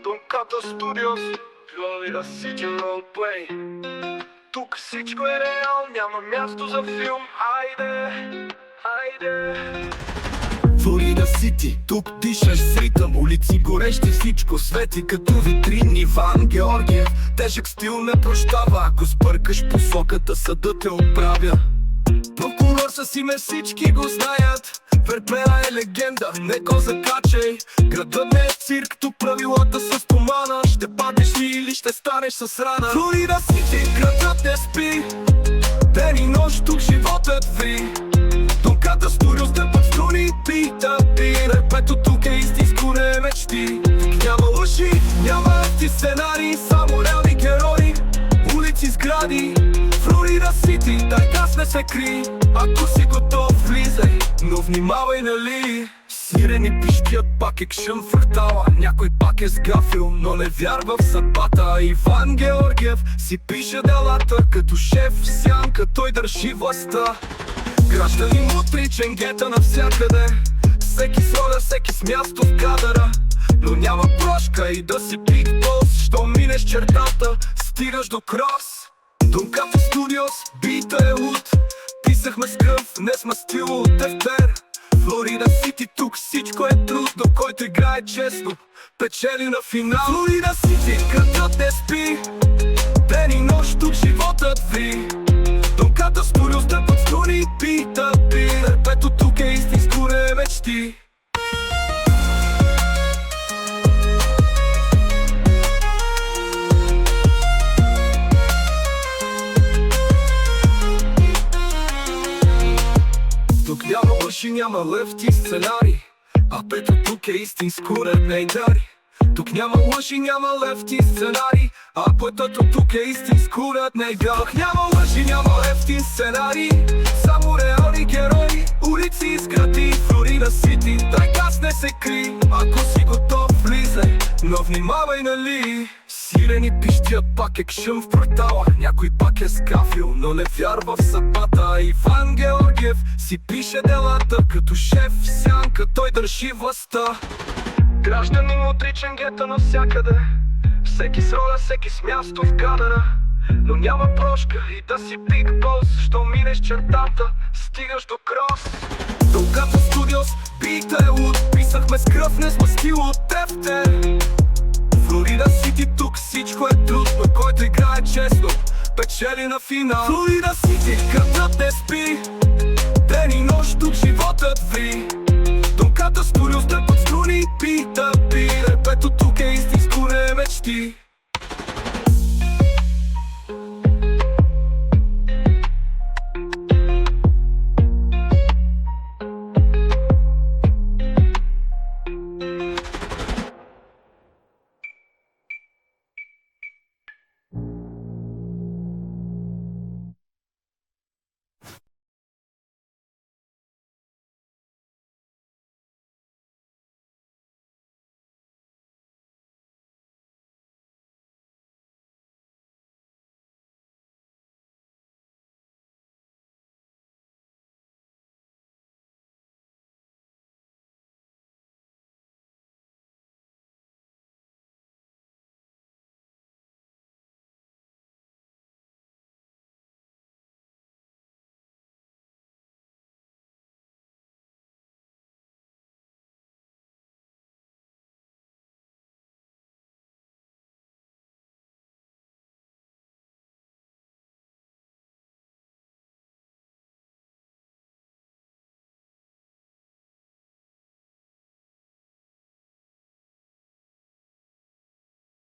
Тонката Студиос, Флорида Сити Ролплей. Тук всичко е реал, няма място за филм. Хайде, хайде. Флорида Сити, тук дишаш с ритъм. Улици горещи, всичко свети като витрини. Иван Георгиев, тежък стил не прощава. Ако спъркаш посоката, съдът те отправя. Прокурор с име, всички го знаят. Вербена е легенда, не го закачай. Градът не е цирк, тук правилата са стомана. Ще паднеш ли или ще станеш с рана? Флорида Сити, градът не спи. Ден и нощ, тук животът ври. Тонката Студиос те път струни, пита ти. Репето тук е истинско, не мечти. Тук няма лъжи, няма ти сценарии, само реални герои. Улици, сгради, Флорида Сити, дай газ, не се кри. Ако си готов, влизай, но внимавай, нали? Сирени пищят, пак екшън в квартала. Някой пак е сгафил, но не вярва в съдбата. Иван Георгиев си пише делата. Като шеф в сянка, той държи властта. Гражданин мутри, ченгета навсякъде. Всеки с роля, всеки с място в кадъра. Но няма прошка и да си битбос. Що минеш чертата, стигаш до крос. Тонката Студиос, бита е луд. Писахме с кръв, не сме стил от тефтер. Флорида Сити, тук всичко е трудно. Който играе честно, печели на финал. Флорида Сити, градът не спи. Ден и нощ, тук животът ври. Тонката Студиос те път струни, пита ти. Репето тук е истинско, не мечти. Тук няма лъжи, няма лъфти сценарий. А пето тук е истинско, не дари. Тук няма лъжи, няма лъфти сценарий. А пътето тук е истинско, не дах. Няма лъжи, няма лъфти сценарий, само реални герои. Улици и сгради, Флорида Сити, дай газ, не се кри. Ако си готов, влизай, но внимавай, нали? Сирени пищят, пак екшън в квартала. Някой пак е скафил, но не вярва в съдбата. Иван Георгиев си пише делата. Като шеф в сянка, той държи властта. Гражданин утри, ченгета навсякъде. Всеки с роля, всеки с място в кадъра. Но няма прошка и да си биг бос. Що минеш чертата, стигаш до крос. Тонката Студиос, бита е луд. Писахме с кръв, не сме стил от тефтер. Флорида Сити, тук всичко е трудно. Който играе честно, печели на финал. Флорида Сити, градът не